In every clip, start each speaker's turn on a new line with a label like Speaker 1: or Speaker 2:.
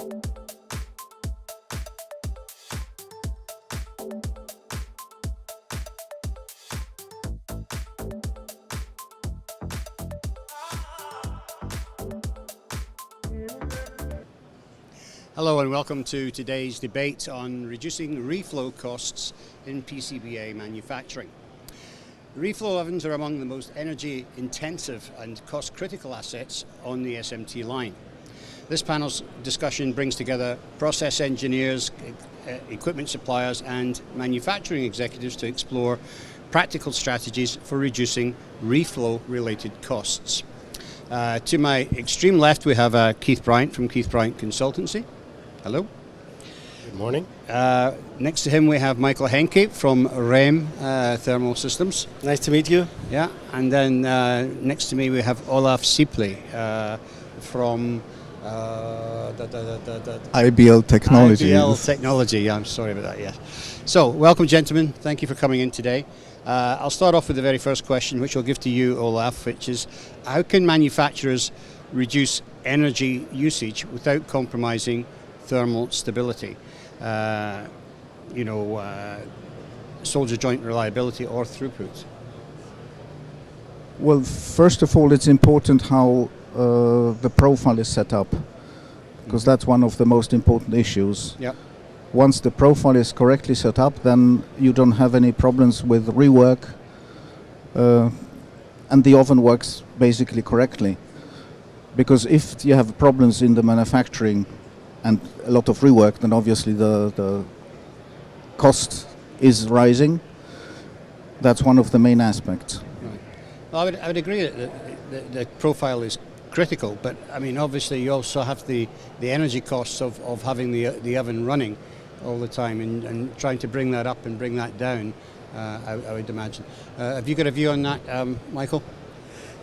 Speaker 1: Hello and welcome to today's debate on reducing reflow costs in PCBA manufacturing. Reflow ovens are among the most energy intensive and cost critical assets on the SMT line. This panel's discussion brings together process engineers, equipment suppliers and manufacturing executives to explore practical strategies for reducing reflow related costs. To my extreme left we have Keith Bryant from Keith Bryant Consultancy. Hello.
Speaker 2: Good morning.
Speaker 1: Next to him we have Michael Henke from REM Thermal Systems.
Speaker 3: Nice to meet you.
Speaker 1: Yeah, and then next to me we have Olaf Sipley from
Speaker 4: IBL Technology.
Speaker 1: IBL Technology, yeah, I'm sorry about that, yeah. So, welcome gentlemen, thank you for coming in today. I'll start off with the very first question, which I'll give to you, Olaf, which is, how can manufacturers reduce energy usage without compromising thermal stability, solder joint reliability or throughput?
Speaker 4: Well, first of all, it's important how the profile is set up, because that's one of the most important issues.
Speaker 1: Yep.
Speaker 4: Once the profile is correctly set up, then you don't have any problems with rework, and the oven works basically correctly. Because if you have problems in the manufacturing and a lot of rework, then obviously the cost is rising. That's one of the main aspects.
Speaker 1: Right. Well, I would agree that the profile is critical, but I mean obviously you also have the energy costs of having the oven running all the time and trying to bring that up and bring that down, I would imagine. Have you got a view on that, Michael?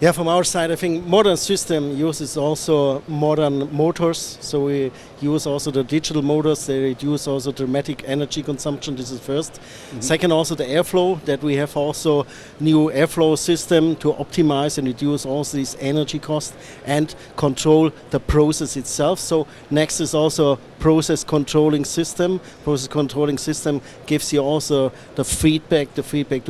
Speaker 3: Yeah, from our side, I think modern system uses also modern motors. So we use also the digital motors. They reduce also dramatic energy consumption. This is first. Mm-hmm. Second, also the airflow, that we have also new airflow system to optimize and reduce also these energy costs and control the process itself. So next is also process controlling system. Process controlling system gives you also the feedback to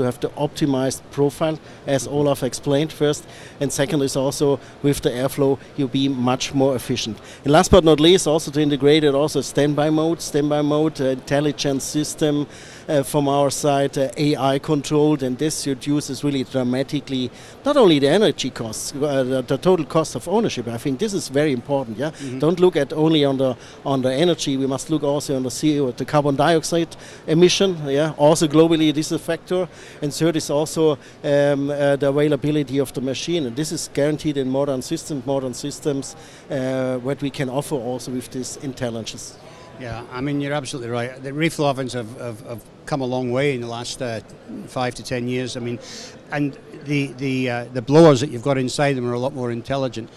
Speaker 3: have the optimized profile, as Olaf explained first. And second is also with the airflow, you'll be much more efficient. And last but not least, also to integrate it also standby mode, intelligent system from our side, AI controlled, and this reduces really dramatically not only the energy costs, the total cost of ownership. I think this is very important. Yeah, mm-hmm. Don't look at only on the energy. We must look also on the CO, the carbon dioxide emission. Yeah, also globally this is a factor. And third is also the availability of the machine. And this is guaranteed in modern systems. What we can offer also with this intelligence.
Speaker 1: Yeah, I mean you're absolutely right. The reflow ovens have come a long way in the last 5 to 10 years. I mean, and the blowers that you've got inside them are a lot more intelligent.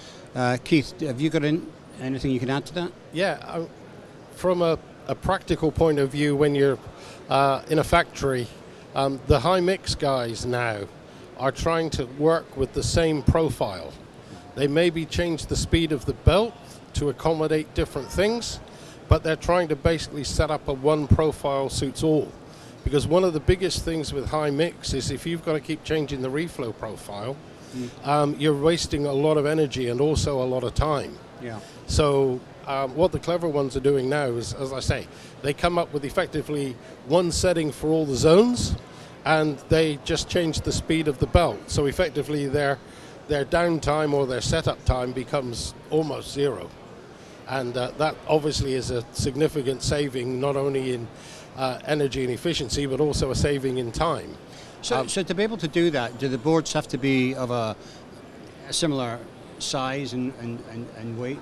Speaker 1: Keith, have you got anything you can add to that?
Speaker 2: Yeah, from a practical point of view, when you're in a factory, the high mix guys now are trying to work with the same profile. They maybe change the speed of the belt to accommodate different things, but they're trying to basically set up a one profile suits all. Because one of the biggest things with high mix is if you've got to keep changing the reflow profile, you're wasting a lot of energy and also a lot of time.
Speaker 1: Yeah.
Speaker 2: So what the clever ones are doing now is, as I say, they come up with effectively one setting for all the zones, and they just change the speed of the belt. So effectively their downtime or their setup time becomes almost zero. And that obviously is a significant saving, not only in energy and efficiency, but also a saving in time.
Speaker 1: So to be able to do that, do the boards have to be of a similar size and weight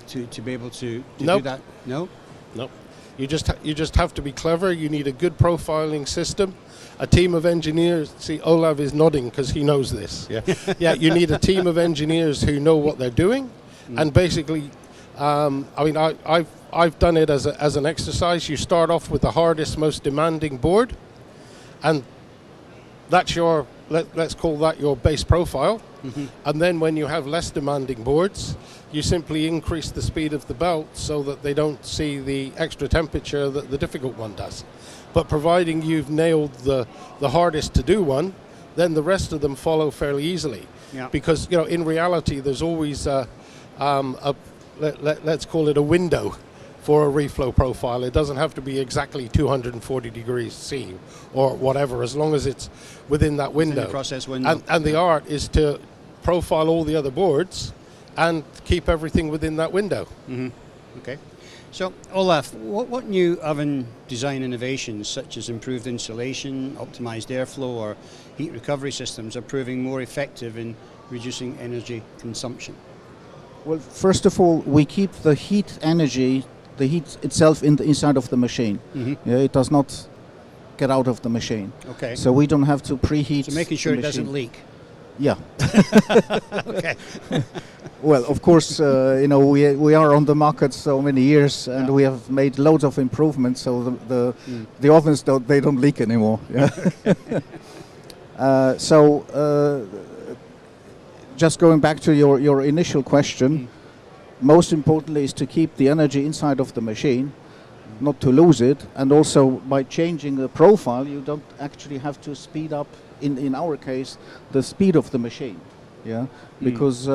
Speaker 1: to be able to
Speaker 2: Nope.
Speaker 1: do that? No?
Speaker 2: No. You just have to be clever. You need a good profiling system, a team of engineers. See, Olav is nodding because he knows this. Yeah, yeah. You need a team of engineers who know what they're doing, and basically, I mean, I've done it as an exercise. You start off with the hardest, most demanding board, and that's your let's call that your base profile. And then when you have less demanding boards, you simply increase the speed of the belt so that they don't see the extra temperature that the difficult one does. But providing you've nailed the hardest to do one, then the rest of them follow fairly easily.
Speaker 1: Yeah.
Speaker 2: Because in reality, there's always let's call it a window for a reflow profile. It doesn't have to be exactly 240 degrees C or whatever, as long as it's within that window.
Speaker 1: Within the process window.
Speaker 2: And the art is to profile all the other boards and keep everything within that window.
Speaker 1: Okay. So, Olaf, what new oven design innovations, such as improved insulation, optimized airflow, or heat recovery systems, are proving more effective in reducing energy consumption?
Speaker 4: Well, first of all, we keep the heat energy, the heat itself inside of the machine. Yeah, it does not get out of the machine.
Speaker 1: Okay.
Speaker 4: So we don't have to preheat.
Speaker 1: So making sure
Speaker 4: the
Speaker 1: it doesn't
Speaker 4: machine.
Speaker 1: leak.
Speaker 4: Yeah.
Speaker 1: Okay.
Speaker 4: Well, of course, we are on the market so many years, and we have made loads of improvements. So the ovens don't leak anymore. Yeah. Just going back to your initial question, most importantly is to keep the energy inside of the machine, not to lose it, and also by changing the profile, you don't actually have to speed up. In our case, the speed of the machine, because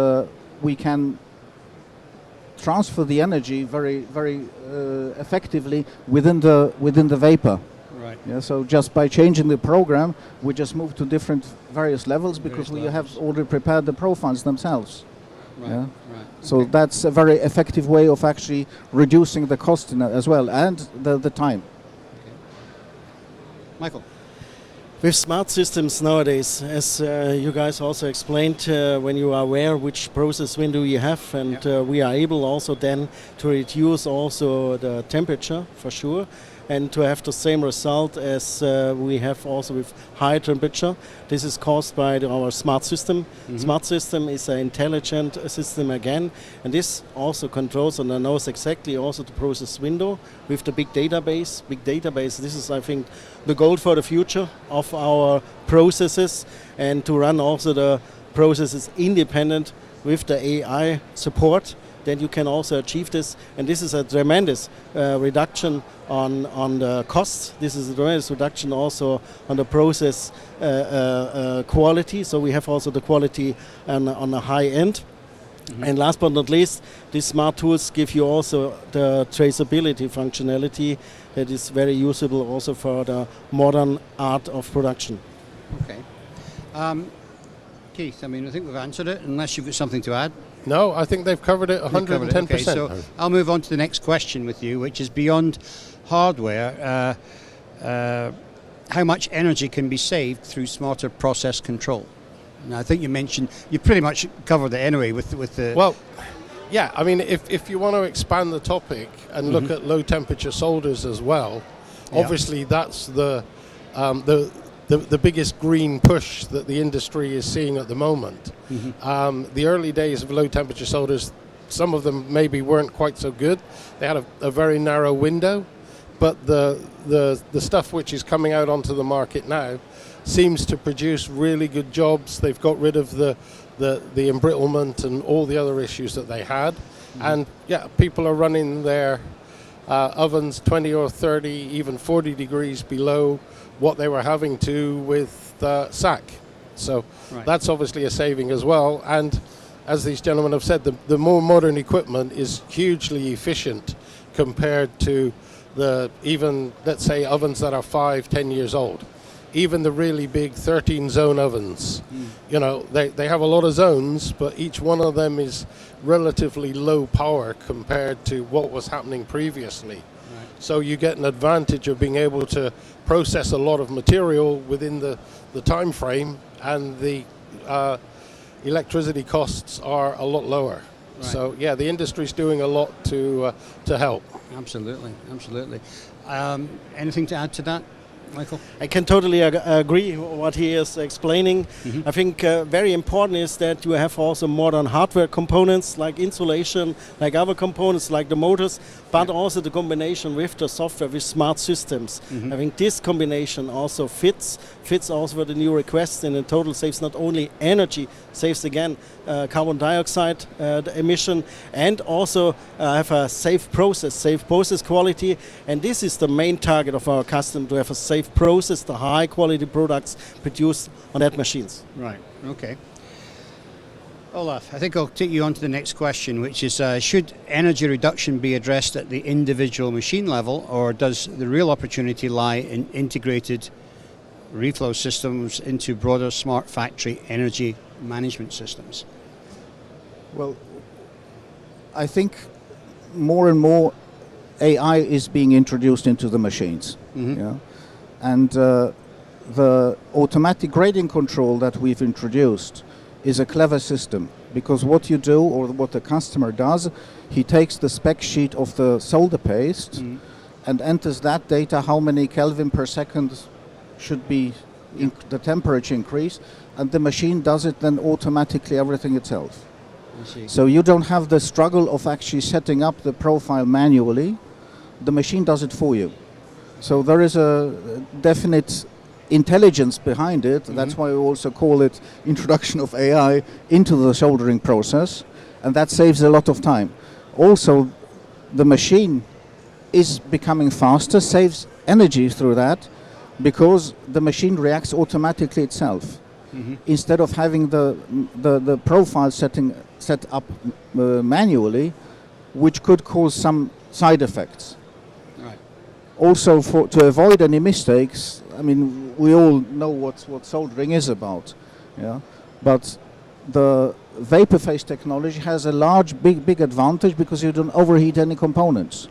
Speaker 4: we can transfer the energy very effectively within the vapor.
Speaker 1: Right.
Speaker 4: Yeah. So just by changing the program, we just move to different various levels because we have already prepared the profiles themselves.
Speaker 1: Right.
Speaker 4: Yeah.
Speaker 1: Right.
Speaker 4: So that's a very effective way of actually reducing the cost as well and the time.
Speaker 1: Okay. Michael.
Speaker 3: With smart systems nowadays, as you guys also explained, when you are aware which process window you have, and we are able also then to reduce also the temperature for sure, and to have the same result as we have also with high temperature. This is caused by our smart system. Smart system is an intelligent system again, and this also controls and knows exactly also the process window with the big database. Big database, this is, I think, the goal for the future of our processes, and to run also the processes independent with the AI support. Then you can also achieve this, and this is a tremendous reduction on the costs. This is a tremendous reduction also on the process quality. So we have also the quality on the high end. And last but not least, these smart tools give you also the traceability functionality that is very usable also for the modern art of production.
Speaker 1: Okay. Keith, I mean, I think we've answered it, unless you've got something to add.
Speaker 2: No, I think they've covered it 110%.
Speaker 1: Okay, so I'll move on to the next question with you, which is beyond hardware. How much energy can be saved through smarter process control? Now, I think you pretty much covered it anyway with the...
Speaker 2: Well, yeah, I mean, if you want to expand the topic and look at low temperature solders as well, obviously that's the biggest green push that the industry is seeing at the moment. The early days of low temperature solders, some of them maybe weren't quite so good. They had a very narrow window, but the stuff which is coming out onto the market now seems to produce really good jobs. They've got rid of the embrittlement and all the other issues that they had. And yeah, people are running their ovens 20 or 30, even 40 degrees below what they were having to with SAC. So that's obviously a saving as well. And as these gentlemen have said, the more modern equipment is hugely efficient compared to even, let's say, ovens that are 5-10 years old. Even the really big 13-zone ovens, they have a lot of zones, but each one of them is relatively low power compared to what was happening previously. So you get an advantage of being able to process a lot of material within the time frame, and the electricity costs are a lot lower. Right. So yeah, the industry's doing a lot to help.
Speaker 1: Absolutely. Anything to add to that, Michael?
Speaker 3: I can totally agree what he is explaining. I think very important is that you have also modern hardware components like insulation, like other components like the motors, but also the combination with the software, with smart systems. I think this combination also fits also for the new requests, and in total saves not only energy, saves again carbon dioxide the emission, and also have a safe process quality. And this is the main target of our customer, to have a safe process, the high quality products produced on that machines.
Speaker 1: Right, okay. Olaf, I think I'll take you on to the next question, which is should energy reduction be addressed at the individual machine level, or does the real opportunity lie in integrated reflow systems into broader smart factory energy management systems?
Speaker 4: Well, I think more and more AI is being introduced into the machines. Yeah? And the automatic grading control that we've introduced is a clever system, because what you do, or what the customer does, he takes the spec sheet of the solder paste and enters that data, how many Kelvin per second should be the temperature increase, and the machine does it then automatically, everything itself. So you don't have the struggle of actually setting up the profile manually. The machine does it for you. So there is a definite intelligence behind it. That's why we also call it introduction of AI into the soldering process, and that saves a lot of time. Also, the machine is becoming faster, saves energy through that, because the machine reacts automatically itself. Instead of having the profile set up manually, which could cause some side effects.
Speaker 1: Right.
Speaker 4: Also, to avoid any mistakes, I mean, we all know what soldering is about, yeah. But the vapor phase technology has a big advantage, because you don't overheat any components.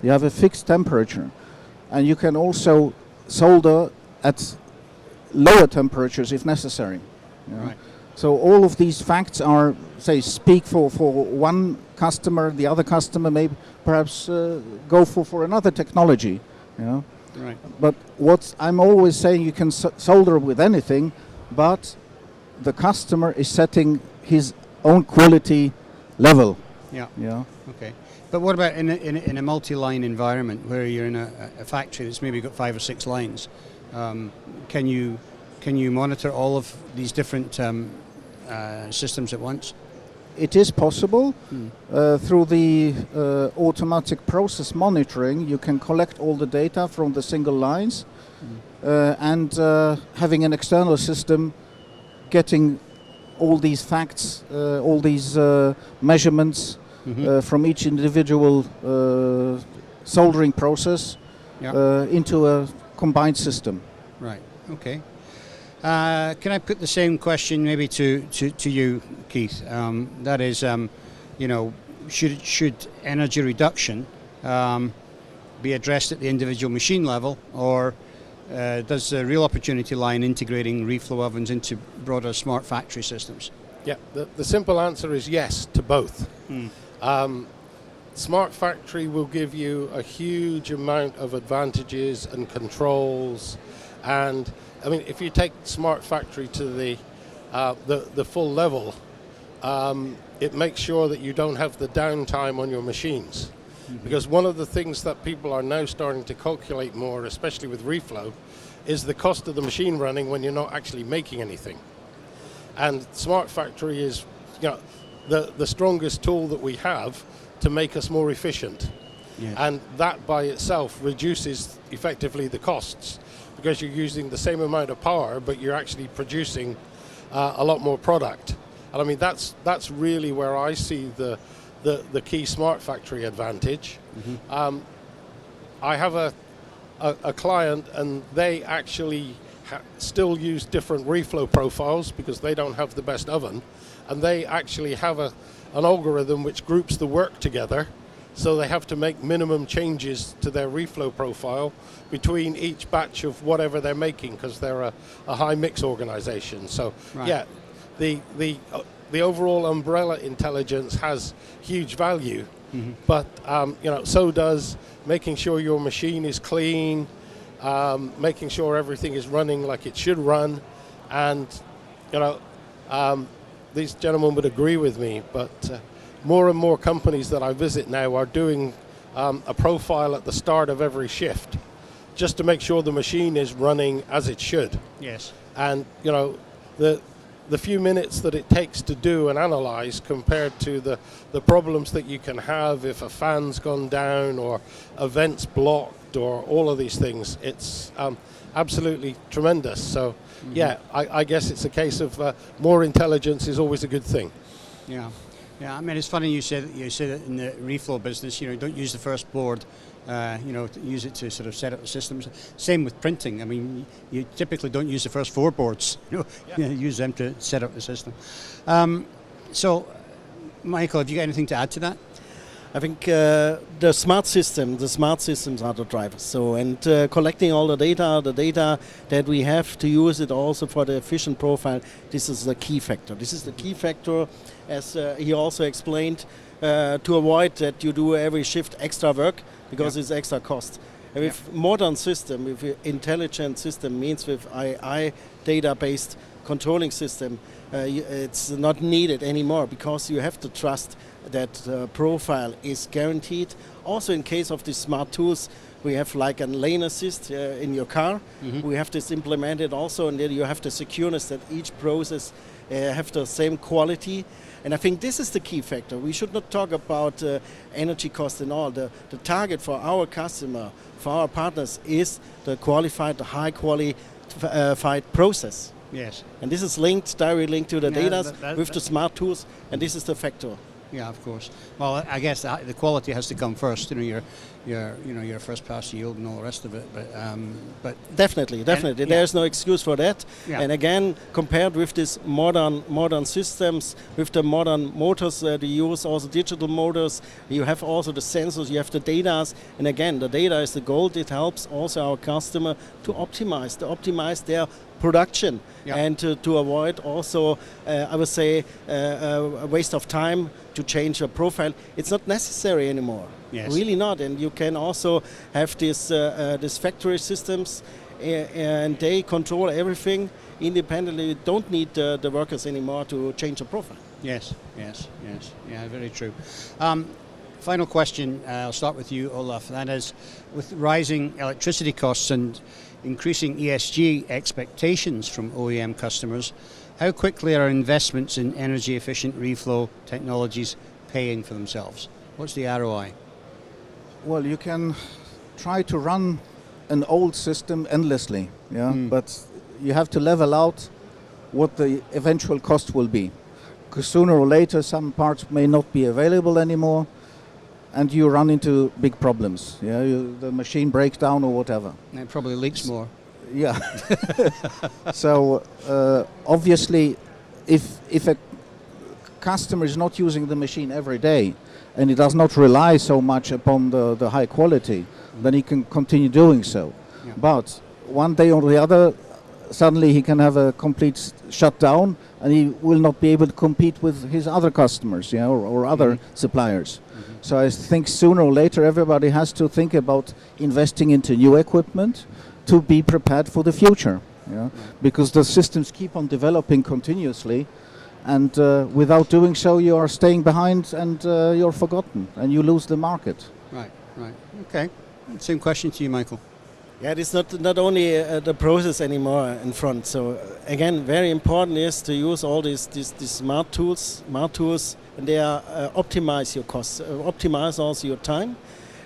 Speaker 4: You have a fixed temperature, and you can also solder at lower temperatures if necessary. Yeah.
Speaker 1: Right.
Speaker 4: So all of these facts are, speak for one customer. The other customer may perhaps go for another technology. You know?
Speaker 1: Right.
Speaker 4: But what I'm always saying, you can solder with anything, but the customer is setting his own quality level.
Speaker 1: Yeah.
Speaker 4: Yeah.
Speaker 1: Okay. But what about in a multi-line environment where you're in a factory that's maybe got 5 or 6 lines? Can you monitor all of these different systems at once?
Speaker 4: It is possible. Through the automatic process monitoring, you can collect all the data from the single lines, and having an external system getting all these facts, all these measurements from each individual soldering process into a combined system.
Speaker 1: Right. Okay. Can I put the same question maybe to you, Keith? That is, should energy reduction be addressed at the individual machine level, or does the real opportunity lie in integrating reflow ovens into broader smart factory systems?
Speaker 2: Yeah, the simple answer is yes to both. Smart factory will give you a huge amount of advantages and controls, and I mean, if you take smart factory to the full level, it makes sure that you don't have the downtime on your machines. Because one of the things that people are now starting to calculate more, especially with reflow, is the cost of the machine running when you're not actually making anything. And smart factory is, the strongest tool that we have to make us more efficient.
Speaker 1: Yeah.
Speaker 2: And that by itself reduces effectively the costs, because you're using the same amount of power, but you're actually producing a lot more product. And I mean, that's really where I see the key smart factory advantage. I have a client, and they actually still use different reflow profiles because they don't have the best oven, and they actually have an algorithm which groups the work together. So they have to make minimum changes to their reflow profile between each batch of whatever they're making, because they're a high mix organization. So yeah, the overall umbrella intelligence has huge value, but so does making sure your machine is clean, making sure everything is running like it should run. And, these gentlemen would agree with me, but more and more companies that I visit now are doing a profile at the start of every shift, just to make sure the machine is running as it should.
Speaker 1: Yes.
Speaker 2: And, the few minutes that it takes to do and analyze compared to the problems that you can have if a fan's gone down or a vent's blocked or all of these things, it's absolutely tremendous. So, yeah, I guess it's a case of more intelligence is always a good thing.
Speaker 1: Yeah. Yeah, I mean, it's funny you said that in the reflow business, don't use the first board, use it to sort of set up the systems. Same with printing. I mean, you typically don't use the first 4 boards, use them to set up the system. So, Michael, have you got anything to add to that?
Speaker 3: I think the smart systems are the drivers. So, and collecting all the data that we have to use it also for the efficient profile, this is the key factor. This is the key factor, as he also explained, to avoid that you do every shift extra work, because it's extra cost. And with modern system, with intelligent system, means with AI data-based controlling system, it's not needed anymore, because you have to trust that profile is guaranteed. Also, in case of the smart tools, we have like a lane assist in your car. We have this implemented also, and then you have the secureness that each process have the same quality. And I think this is the key factor. We should not talk about energy cost and all. The target for our customer, for our partners, is the qualified, the high qualified process.
Speaker 1: Yes.
Speaker 3: And this is directly linked to the data with the smart tools, and this is the factor.
Speaker 1: Yeah, of course. Well, I guess the quality has to come first. Your first pass yield and all the rest of it. But
Speaker 3: definitely, there's no excuse for that.
Speaker 1: Yeah.
Speaker 3: And again, compared with these modern systems, with the modern motors, they use also digital motors. You have also the sensors, you have the data, and again, the data is the gold. It helps also our customer to optimize their production and to avoid also, I would say, a waste of time to change a profile. It's not necessary anymore.
Speaker 1: Yes.
Speaker 3: Really not. And you can also have this factory systems, and they control everything independently. You don't need the workers anymore to change a profile.
Speaker 1: Yes. Yeah, very true. Final question, I'll start with you, Olaf. That is, with rising electricity costs and increasing ESG expectations from OEM customers, how quickly are investments in energy-efficient reflow technologies paying for themselves? What's the ROI?
Speaker 4: Well, you can try to run an old system endlessly, but you have to level out what the eventual cost will be. Because sooner or later some parts may not be available anymore, and you run into big problems. The machine breaks down or whatever.
Speaker 1: And it probably leaks more.
Speaker 4: Yeah. So obviously, if a customer is not using the machine every day, and he does not rely so much upon the high quality, then he can continue doing so.
Speaker 1: Yeah.
Speaker 4: But one day or the other, suddenly he can have a complete shutdown, and he will not be able to compete with his other customers, or other suppliers. So I think sooner or later everybody has to think about investing into new equipment to be prepared for the future. Because the systems keep on developing continuously, and without doing so you are staying behind, and you're forgotten, and you lose the market.
Speaker 1: Right. Okay. Same question to you, Michael.
Speaker 3: Yeah, it's not only the process anymore in front. So again, very important is to use all these smart tools, and they are optimize your costs, optimize also your time.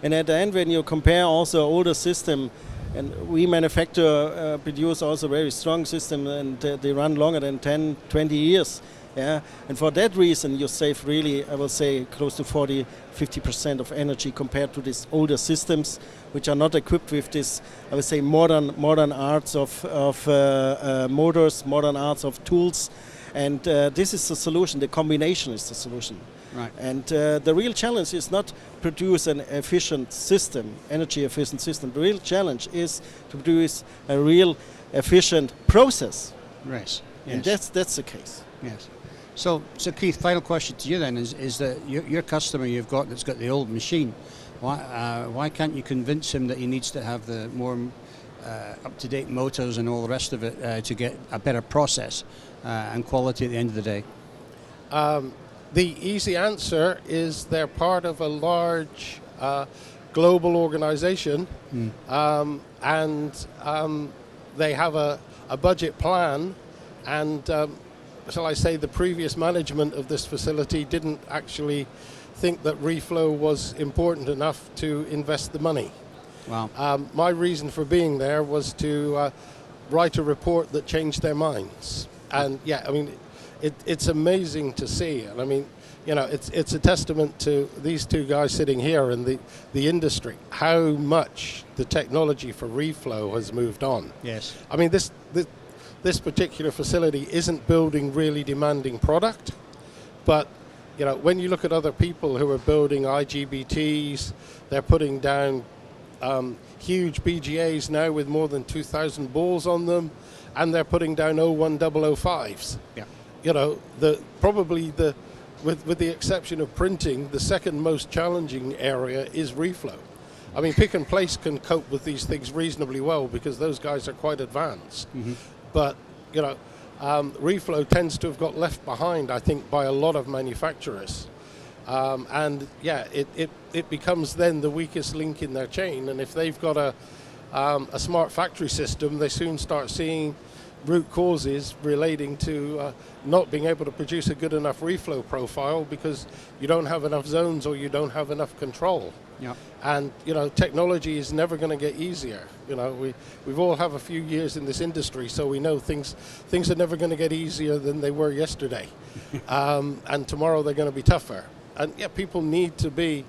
Speaker 3: And at the end, when you compare also older system, and we produce also very strong system, and they run longer than 10, 20 years. Yeah, and for that reason, you save really, I will say, close to 40-50% of energy compared to these older systems, which are not equipped with this, I would say, modern arts of motors, modern arts of tools, and this is the solution. The combination is the solution.
Speaker 1: Right.
Speaker 3: And the real challenge is not produce an efficient system, energy efficient system. The real challenge is to produce a real efficient process.
Speaker 1: Right.
Speaker 3: And
Speaker 1: Yes.
Speaker 3: that's the case.
Speaker 1: Yes. So Keith, final question to you then is that your customer you've got that's got the old machine, why can't you convince him that he needs to have the more up-to-date motors and all the rest of it to get a better process and quality at the end of the day?
Speaker 2: The easy answer is they're part of a large global organization, and they have a budget plan, and shall I say the previous management of this facility didn't actually think that reflow was important enough to invest the money.
Speaker 1: Wow.
Speaker 2: My reason for being there was to write a report that changed their minds. And yeah, I mean, it's amazing to see. And I mean, you know, it's a testament to these two guys sitting here in the industry, how much the technology for reflow has moved on.
Speaker 1: Yes.
Speaker 2: I mean, this particular facility isn't building really demanding product, but you know, when you look at other people who are building IGBTs, they're putting down huge BGAs now with more than 2,000 balls on them, and they're putting down 01005s.
Speaker 1: Yeah.
Speaker 2: You know, with the exception of printing, the second most challenging area is reflow. I mean, pick and place can cope with these things reasonably well because those guys are quite advanced. Mm-hmm. But, you know, reflow tends to have got left behind, I think, by a lot of manufacturers. And yeah, it becomes then the weakest link in their chain. And if they've got a smart factory system, they soon start seeing root causes relating to not being able to produce a good enough reflow profile because you don't have enough zones or you don't have enough control.
Speaker 1: Yeah.
Speaker 2: And you know, technology is never going to get easier. You know, we've all have a few years in this industry, so we know things are never going to get easier than they were yesterday, and tomorrow they're going to be tougher. And yeah, people need to be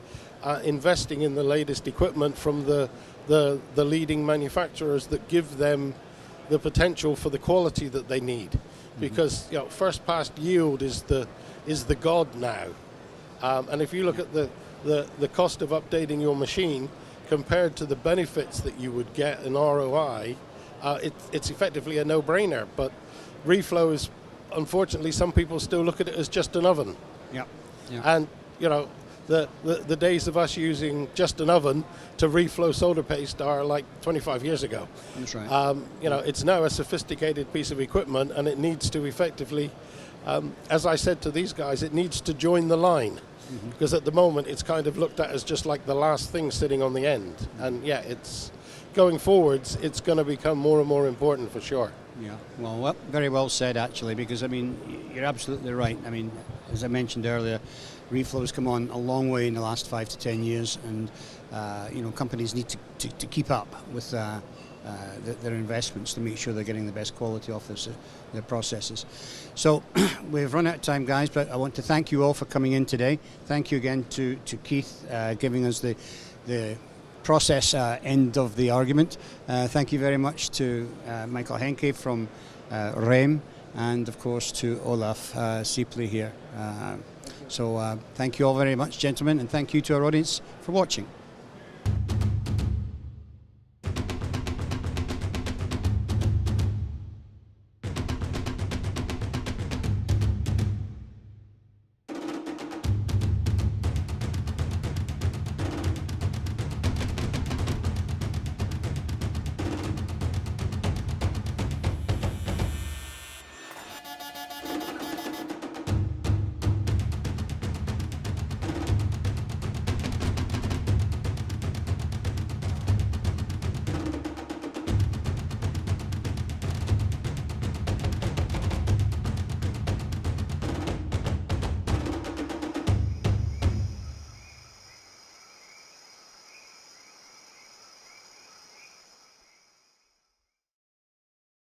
Speaker 2: investing in the latest equipment from the leading manufacturers that give them the potential for the quality that they need, because you know, first pass yield is the god now, and if you look at the cost of updating your machine compared to the benefits that you would get in ROI, it's effectively a no-brainer. But reflow is, unfortunately, some people still look at it as just an oven.
Speaker 1: Yeah.
Speaker 2: And you know, the days of us using just an oven to reflow solder paste are like 25 years ago.
Speaker 1: That's right.
Speaker 2: You know, it's now a sophisticated piece of equipment, and it needs to effectively, as I said to these guys, it needs to join the line. Because at the moment it's kind of looked at as just like the last thing sitting on the end. And yeah, it's going forwards, it's going to become more and more important for sure.
Speaker 1: Yeah, well, very well said actually, because I mean, you're absolutely right. I mean, as I mentioned earlier, reflow's come on a long way in the last 5 to 10 years, and you know, companies need to keep up with their investments to make sure they're getting the best quality off their processes. So we've run out of time, guys, but I want to thank you all for coming in today. Thank you again to Keith giving us the process end of the argument. Thank you very much to Michael Henke from REM, and of course to Olaf Sieple here. So thank you all very much, gentlemen, and thank you to our audience for watching.